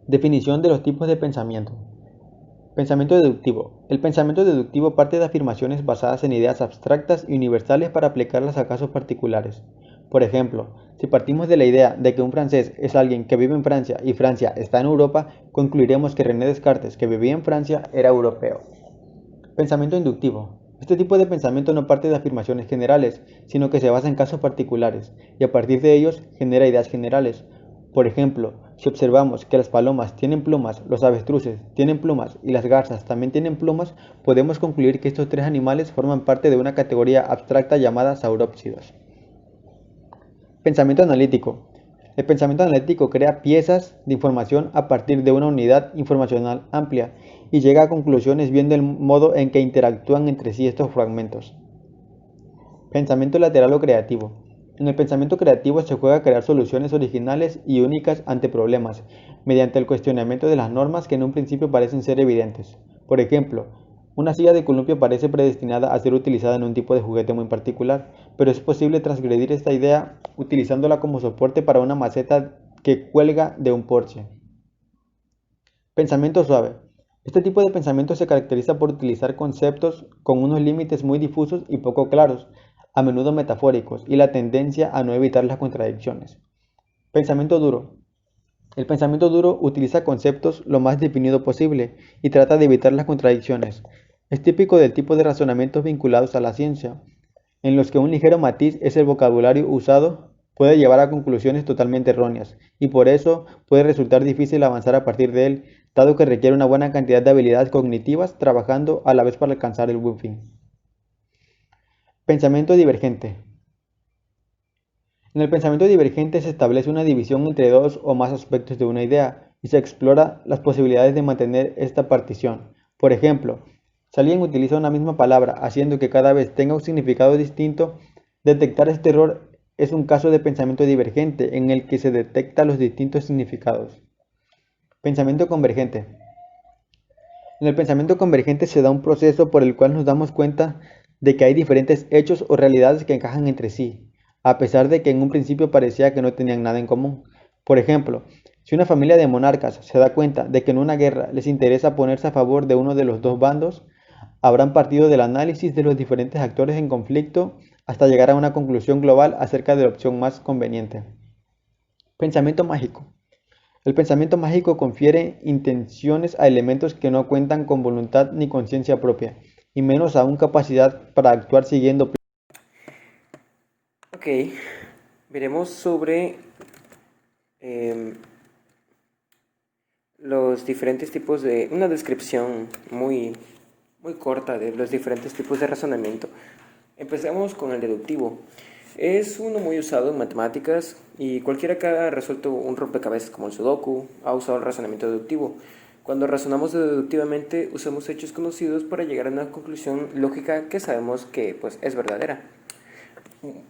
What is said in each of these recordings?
Definición de los tipos de pensamiento. Pensamiento deductivo. El pensamiento deductivo parte de afirmaciones basadas en ideas abstractas y universales para aplicarlas a casos particulares. Por ejemplo, si partimos de la idea de que un francés es alguien que vive en Francia y Francia está en Europa, concluiremos que René Descartes, que vivía en Francia, era europeo. Pensamiento inductivo. Este tipo de pensamiento no parte de afirmaciones generales, sino que se basa en casos particulares, y a partir de ellos genera ideas generales. Por ejemplo, si observamos que las palomas tienen plumas, los avestruces tienen plumas y las garzas también tienen plumas, podemos concluir que estos tres animales forman parte de una categoría abstracta llamada saurópsidos. Pensamiento analítico. El pensamiento analítico crea piezas de información a partir de una unidad informacional amplia y llega a conclusiones viendo el modo en que interactúan entre sí estos fragmentos. Pensamiento lateral o creativo. En el pensamiento creativo se juega a crear soluciones originales y únicas ante problemas, mediante el cuestionamiento de las normas que en un principio parecen ser evidentes. Por ejemplo, una silla de columpio parece predestinada a ser utilizada en un tipo de juguete muy particular, pero es posible transgredir esta idea utilizándola como soporte para una maceta que cuelga de un porche. Pensamiento suave. Este tipo de pensamiento se caracteriza por utilizar conceptos con unos límites muy difusos y poco claros, a menudo metafóricos, y la tendencia a no evitar las contradicciones. Pensamiento duro. El pensamiento duro utiliza conceptos lo más definido posible y trata de evitar las contradicciones. Es típico del tipo de razonamientos vinculados a la ciencia, en los que un ligero matiz es el vocabulario usado puede llevar a conclusiones totalmente erróneas, y por eso puede resultar difícil avanzar a partir de él, dado que requiere una buena cantidad de habilidades cognitivas trabajando a la vez para alcanzar el buen fin. Pensamiento divergente. En el pensamiento divergente se establece una división entre dos o más aspectos de una idea y se explora las posibilidades de mantener esta partición. Por ejemplo, si alguien utiliza una misma palabra haciendo que cada vez tenga un significado distinto, detectar este error es un caso de pensamiento divergente en el que se detectan los distintos significados. Pensamiento convergente. En el pensamiento convergente se da un proceso por el cual nos damos cuenta de que hay diferentes hechos o realidades que encajan entre sí, a pesar de que en un principio parecía que no tenían nada en común. Por ejemplo, si una familia de monarcas se da cuenta de que en una guerra les interesa ponerse a favor de uno de los dos bandos, habrán partido del análisis de los diferentes actores en conflicto hasta llegar a una conclusión global acerca de la opción más conveniente. Pensamiento mágico. El pensamiento mágico confiere intenciones a elementos que no cuentan con voluntad ni conciencia propia, y menos aún capacidad para actuar siguiendo. Ok, veremos sobre eh, los diferentes tipos de... una descripción muy corta de los diferentes tipos de razonamiento. Empecemos con el deductivo. Es uno muy usado en matemáticas y cualquiera que haya resuelto un rompecabezas como el Sudoku ha usado el razonamiento deductivo. Cuando razonamos deductivamente usamos hechos conocidos para llegar a una conclusión lógica que sabemos que pues, es verdadera.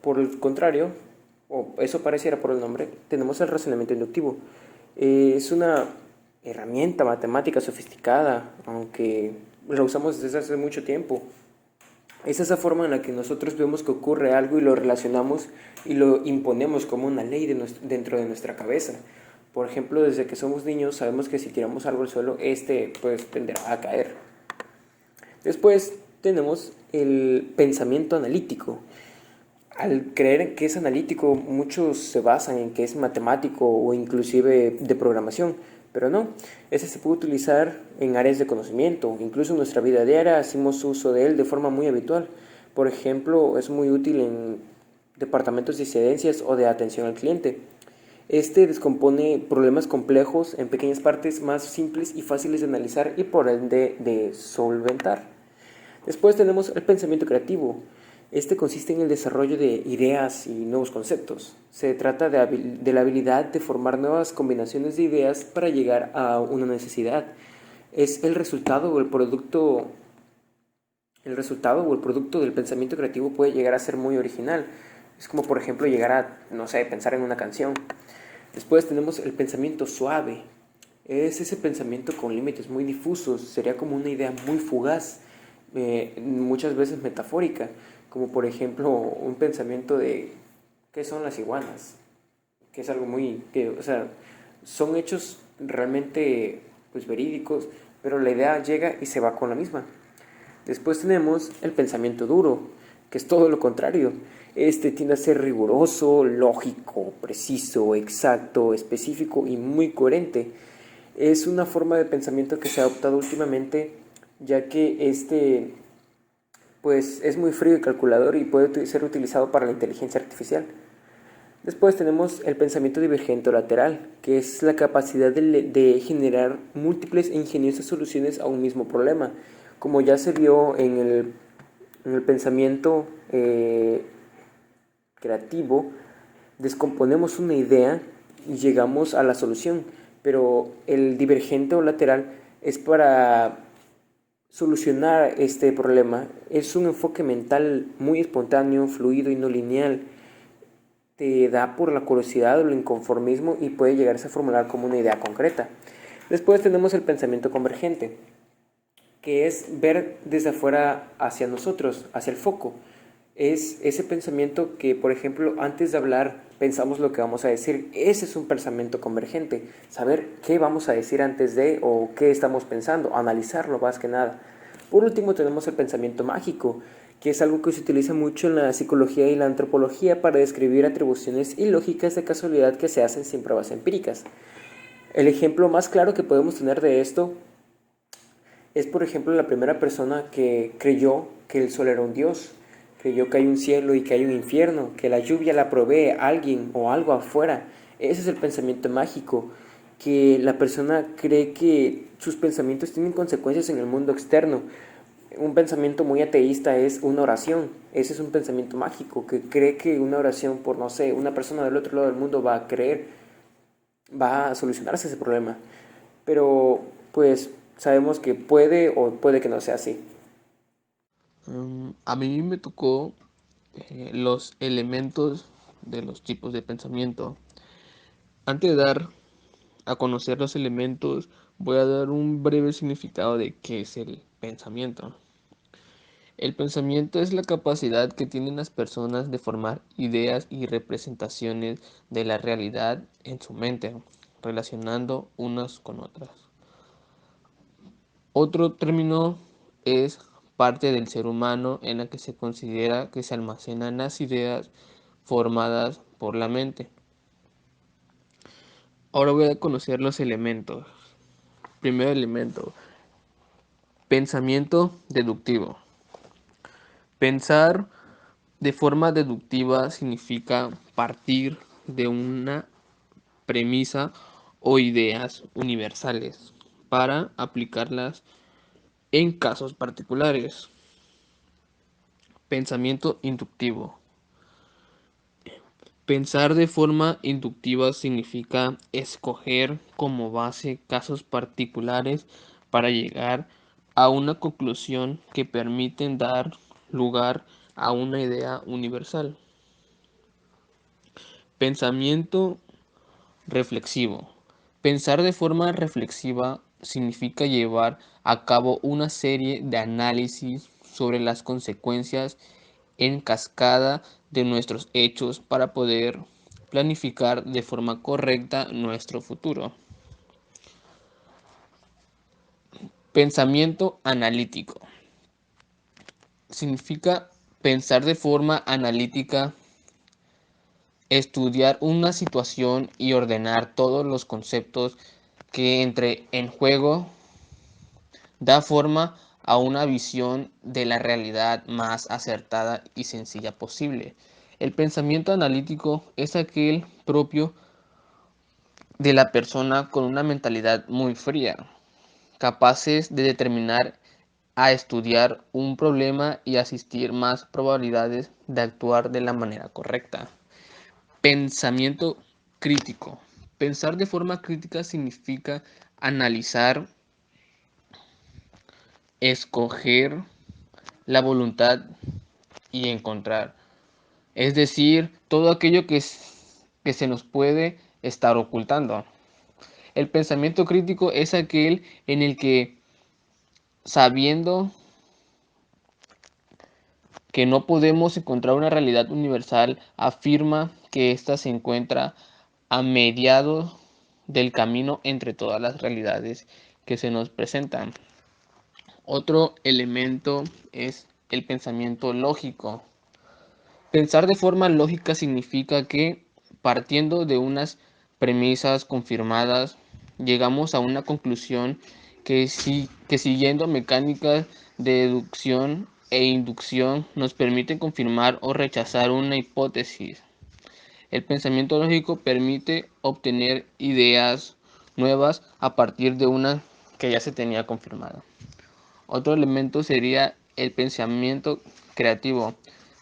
Por el contrario, o eso pareciera por el nombre, tenemos el razonamiento inductivo. Es una herramienta matemática sofisticada, aunque la usamos desde hace mucho tiempo. Es esa forma en la que nosotros vemos que ocurre algo y lo relacionamos y lo imponemos como una ley dentro de nuestra cabeza. Por ejemplo, desde que somos niños sabemos que si tiramos algo al suelo, este pues tenderá a caer. Después tenemos el pensamiento analítico. Al creer que es analítico, muchos se basan en que es matemático o inclusive de programación, pero no, ese se puede utilizar en áreas de conocimiento, incluso en nuestra vida diaria hacemos uso de él de forma muy habitual. Por ejemplo, es muy útil en departamentos de incidencias o de atención al cliente. Este descompone problemas complejos en pequeñas partes más simples y fáciles de analizar y por ende de solventar. Después tenemos el pensamiento creativo. Este consiste en el desarrollo de ideas y nuevos conceptos. Se trata de la habilidad de formar nuevas combinaciones de ideas para llegar a una necesidad. Es el resultado o el producto del pensamiento creativo puede llegar a ser muy original. Es como por ejemplo llegar a, no sé, pensar en una canción. Después tenemos el pensamiento suave. Es ese pensamiento con límites muy difusos. Sería como una idea muy fugaz, muchas veces metafórica, como por ejemplo un pensamiento de qué son las iguanas, que es algo muy, que, o sea, son hechos realmente pues verídicos, pero la idea llega y se va con la misma. Después tenemos el pensamiento duro, que es todo lo contrario. Este tiende a ser riguroso, lógico, preciso, exacto, específico y muy coherente. Es una forma de pensamiento que se ha adoptado últimamente, ya que pues es muy frío y calculador y puede ser utilizado para la inteligencia artificial. Después tenemos el pensamiento divergente o lateral, que es la capacidad de generar múltiples e ingeniosas soluciones a un mismo problema, como ya se vio en el pensamiento creativo. Descomponemos una idea y llegamos a la solución, pero el divergente o lateral es para solucionar este problema. Es un enfoque mental muy espontáneo, fluido y no lineal. Te da por la curiosidad o el inconformismo y puede llegarse a formular como una idea concreta. Después tenemos el pensamiento convergente, que es ver desde afuera hacia nosotros, hacia el foco. Es ese pensamiento que, por ejemplo, antes de hablar pensamos lo que vamos a decir. Ese es un pensamiento convergente. Saber qué vamos a decir antes de o qué estamos pensando, analizarlo más que nada. Por último tenemos el pensamiento mágico, que es algo que se utiliza mucho en la psicología y la antropología para describir atribuciones ilógicas de casualidad que se hacen sin pruebas empíricas. El ejemplo más claro que podemos tener de esto es, por ejemplo, la primera persona que creyó que el sol era un dios, creyó que hay un cielo y que hay un infierno, que la lluvia la provee alguien o algo afuera. Ese es el pensamiento mágico, que la persona cree que sus pensamientos tienen consecuencias en el mundo externo. Un pensamiento muy ateísta es una oración. Ese es un pensamiento mágico, que cree que una oración por, no sé, una persona del otro lado del mundo va a creer, va a solucionarse ese problema. Pero pues sabemos que puede o puede que no sea así. A mí me tocó los elementos de los tipos de pensamiento. Antes de dar a conocer los elementos, voy a dar un breve significado de qué es el pensamiento. El pensamiento es la capacidad que tienen las personas de formar ideas y representaciones de la realidad en su mente, relacionando unas con otras. Otro término es parte del ser humano en la que se considera que se almacenan las ideas formadas por la mente. Ahora voy a conocer los elementos. Primer elemento, pensamiento deductivo. Pensar de forma deductiva significa partir de una premisa o ideas universales para aplicarlas en casos particulares. Pensamiento inductivo. Pensar de forma inductiva significa escoger como base casos particulares para llegar a una conclusión que permiten dar lugar a una idea universal. Pensamiento reflexivo. Pensar de forma reflexiva significa llevar a cabo una serie de análisis sobre las consecuencias en cascada de nuestros hechos para poder planificar de forma correcta nuestro futuro. Pensamiento analítico. Significa pensar de forma analítica, estudiar una situación y ordenar todos los conceptos que entre en juego, da forma a una visión de la realidad más acertada y sencilla posible. El pensamiento analítico es aquel propio de la persona con una mentalidad muy fría, capaces de determinar a estudiar un problema y asistir más probabilidades de actuar de la manera correcta. Pensamiento crítico. Pensar de forma crítica significa analizar, escoger la voluntad y encontrar. Es decir, todo aquello que se nos puede estar ocultando. El pensamiento crítico es aquel en el que, sabiendo que no podemos encontrar una realidad universal, afirma que ésta se encuentra a mediados del camino entre todas las realidades que se nos presentan. Otro elemento es el pensamiento lógico. Pensar de forma lógica significa que, partiendo de unas premisas confirmadas, llegamos a una conclusión que siguiendo mecánicas de deducción e inducción nos permite confirmar o rechazar una hipótesis. El pensamiento lógico permite obtener ideas nuevas a partir de una que ya se tenía confirmada. Otro elemento sería el pensamiento creativo.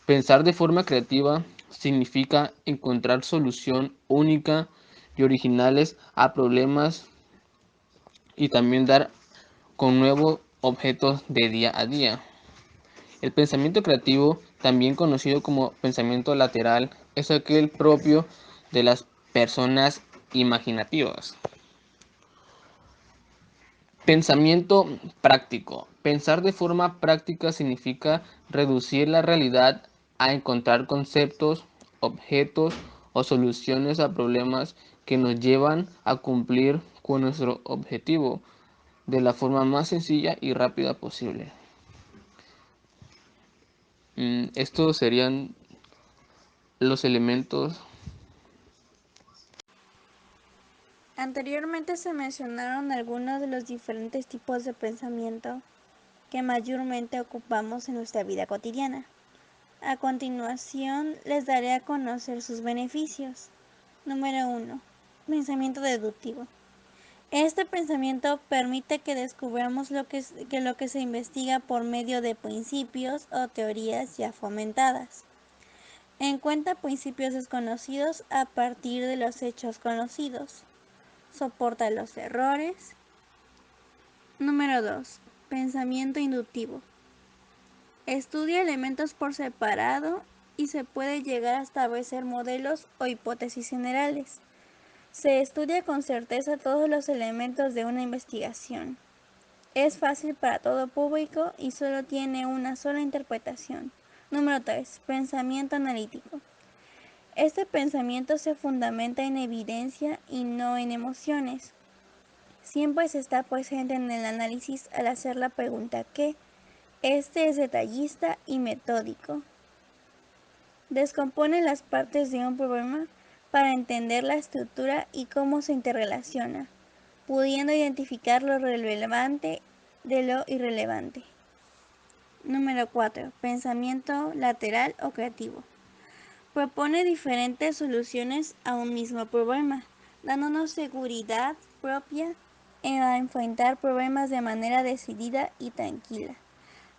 Pensar de forma creativa significa encontrar solución única y originales a problemas y también dar con nuevos objetos de día a día. El pensamiento creativo, también conocido como pensamiento lateral, es aquel propio de las personas imaginativas. Pensamiento práctico. Pensar de forma práctica significa reducir la realidad a encontrar conceptos, objetos o soluciones a problemas que nos llevan a cumplir con nuestro objetivo de la forma más sencilla y rápida posible. Estos serían los elementos. Anteriormente se mencionaron algunos de los diferentes tipos de pensamiento que mayormente ocupamos en nuestra vida cotidiana. A continuación les daré a conocer sus beneficios. Número 1. Pensamiento deductivo. Este pensamiento permite que descubramos lo que se investiga por medio de principios o teorías ya fomentadas. Encuentra principios desconocidos a partir de los hechos conocidos. Soporta los errores. Número 2. Pensamiento inductivo. Estudia elementos por separado y se puede llegar a establecer modelos o hipótesis generales. Se estudia con certeza todos los elementos de una investigación. Es fácil para todo público y solo tiene una sola interpretación. Número 3. Pensamiento analítico. Este pensamiento se fundamenta en evidencia y no en emociones. Siempre se está presente en el análisis al hacer la pregunta ¿qué? Este es detallista y metódico. Descompone las partes de un problema para entender la estructura y cómo se interrelaciona, pudiendo identificar lo relevante de lo irrelevante. Número 4. Pensamiento lateral o creativo. Propone diferentes soluciones a un mismo problema, dándonos seguridad propia en enfrentar problemas de manera decidida y tranquila.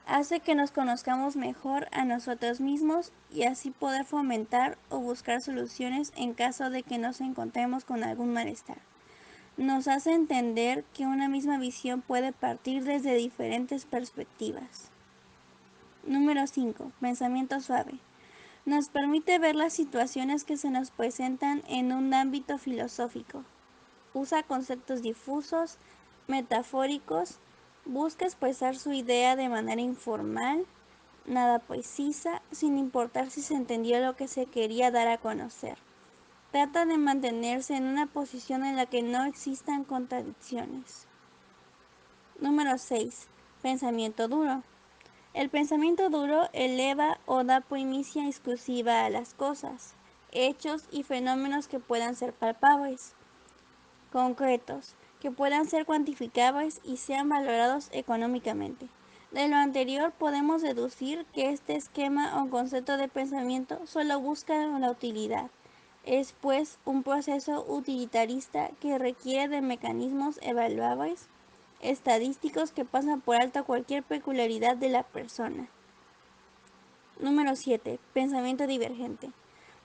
Hace que nos conozcamos mejor a nosotros mismos y así poder fomentar o buscar soluciones en caso de que nos encontremos con algún malestar. Nos hace entender que una misma visión puede partir desde diferentes perspectivas. Número 5. Pensamiento suave. Nos permite ver las situaciones que se nos presentan en un ámbito filosófico. Usa conceptos difusos, metafóricos, busca expresar su idea de manera informal, nada precisa, sin importar si se entendió lo que se quería dar a conocer. Trata de mantenerse en una posición en la que no existan contradicciones. Número 6. Pensamiento duro. El pensamiento duro eleva o da primicia exclusiva a las cosas, hechos y fenómenos que puedan ser palpables, concretos, que puedan ser cuantificables y sean valorados económicamente. De lo anterior podemos deducir que este esquema o concepto de pensamiento solo busca la utilidad. Es pues un proceso utilitarista que requiere de mecanismos evaluables, estadísticos que pasan por alto cualquier peculiaridad de la persona. Número 7. Pensamiento divergente.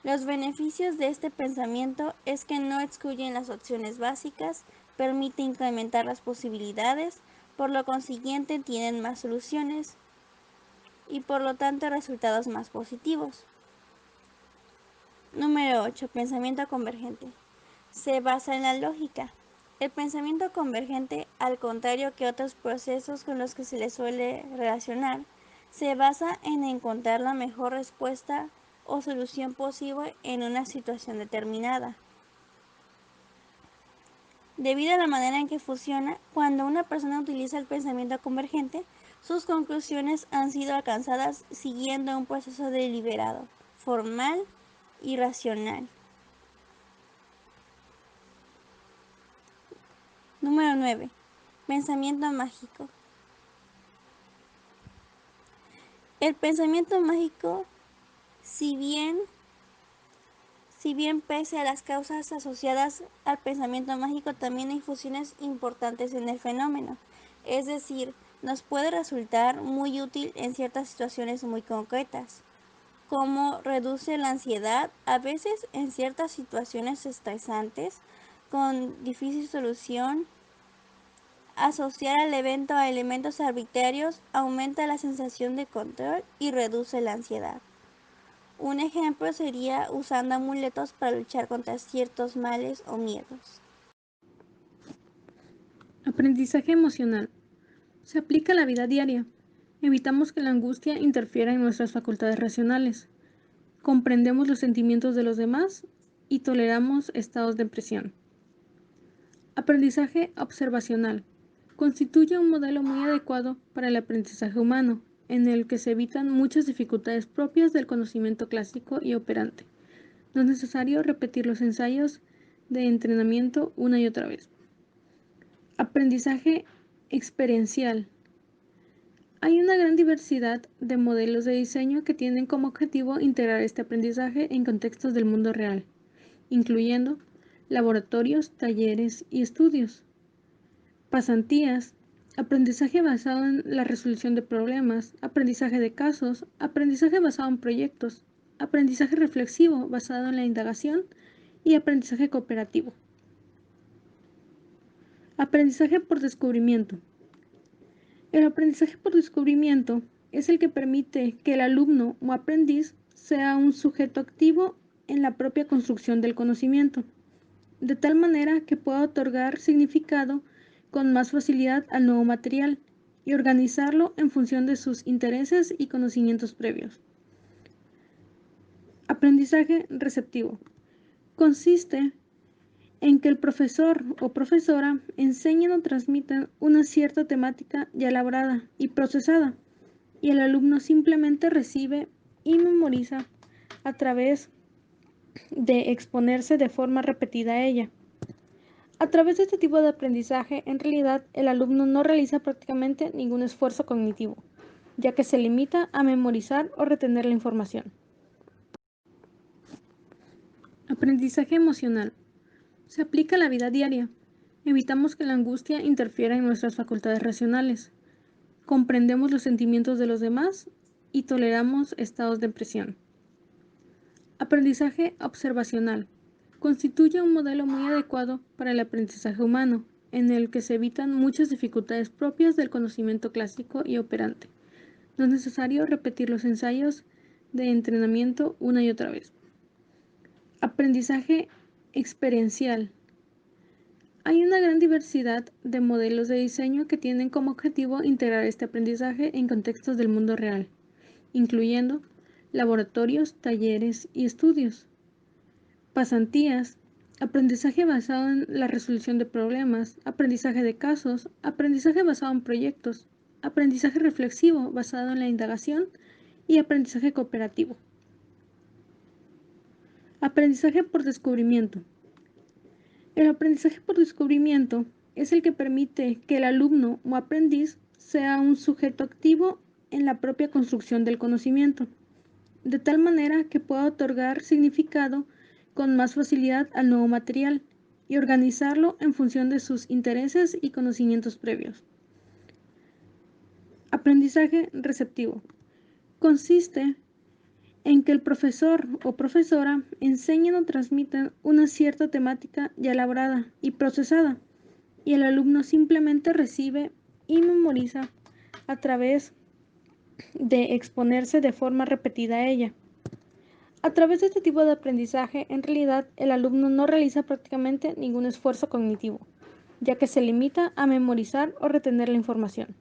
Los beneficios de este pensamiento es que no excluyen las opciones básicas, permite incrementar las posibilidades, por lo consiguiente tienen más soluciones y por lo tanto resultados más positivos. Número 8. Pensamiento convergente. Se basa en la lógica. El pensamiento convergente, al contrario que otros procesos con los que se le suele relacionar, se basa en encontrar la mejor respuesta o solución posible en una situación determinada. Debido a la manera en que funciona, cuando una persona utiliza el pensamiento convergente, sus conclusiones han sido alcanzadas siguiendo un proceso deliberado, formal y racional. Número 9. Pensamiento mágico. El pensamiento mágico, si bien pese a las causas asociadas al pensamiento mágico, también hay funciones importantes en el fenómeno. Es decir, nos puede resultar muy útil en ciertas situaciones muy concretas, como reduce la ansiedad, a veces en ciertas situaciones estresantes, con difícil solución. Asociar al evento a elementos arbitrarios aumenta la sensación de control y reduce la ansiedad. Un ejemplo sería usando amuletos para luchar contra ciertos males o miedos. Aprendizaje emocional. Se aplica a la vida diaria. Evitamos que la angustia interfiera en nuestras facultades racionales. Comprendemos los sentimientos de los demás y toleramos estados de presión. Aprendizaje observacional. Constituye un modelo muy adecuado para el aprendizaje humano, en el que se evitan muchas dificultades propias del conocimiento clásico y operante. No es necesario repetir los ensayos de entrenamiento una y otra vez. Aprendizaje experiencial. Hay una gran diversidad de modelos de diseño que tienen como objetivo integrar este aprendizaje en contextos del mundo real, incluyendo laboratorios, talleres y estudios. Pasantías, aprendizaje basado en la resolución de problemas, aprendizaje de casos, aprendizaje basado en proyectos, aprendizaje reflexivo basado en la indagación y aprendizaje cooperativo. Aprendizaje por descubrimiento. El aprendizaje por descubrimiento es el que permite que el alumno o aprendiz sea un sujeto activo en la propia construcción del conocimiento, de tal manera que pueda otorgar significado con más facilidad al nuevo material y organizarlo en función de sus intereses y conocimientos previos. Aprendizaje receptivo. Consiste en que el profesor o profesora enseñen o transmitan una cierta temática ya elaborada y procesada, y el alumno simplemente recibe y memoriza a través de exponerse de forma repetida a ella. A través de este tipo de aprendizaje, en realidad, el alumno no realiza prácticamente ningún esfuerzo cognitivo, ya que se limita a memorizar o retener la información. Aprendizaje emocional. Se aplica a la vida diaria. Evitamos que la angustia interfiera en nuestras facultades racionales. Comprendemos los sentimientos de los demás y toleramos estados de presión. Aprendizaje observacional. Constituye un modelo muy adecuado para el aprendizaje humano, en el que se evitan muchas dificultades propias del conocimiento clásico y operante. No es necesario repetir los ensayos de entrenamiento una y otra vez. Aprendizaje experiencial. Hay una gran diversidad de modelos de diseño que tienen como objetivo integrar este aprendizaje en contextos del mundo real, incluyendo laboratorios, talleres y estudios. Pasantías, aprendizaje basado en la resolución de problemas, aprendizaje de casos, aprendizaje basado en proyectos, aprendizaje reflexivo basado en la indagación y aprendizaje cooperativo. Aprendizaje por descubrimiento. El aprendizaje por descubrimiento es el que permite que el alumno o aprendiz sea un sujeto activo en la propia construcción del conocimiento, de tal manera que pueda otorgar significado con más facilidad al nuevo material y organizarlo en función de sus intereses y conocimientos previos. Aprendizaje receptivo. Consiste en que el profesor o profesora enseñen o transmitan una cierta temática ya elaborada y procesada, y el alumno simplemente recibe y memoriza a través de exponerse de forma repetida a ella. A través de este tipo de aprendizaje, en realidad, el alumno no realiza prácticamente ningún esfuerzo cognitivo, ya que se limita a memorizar o retener la información.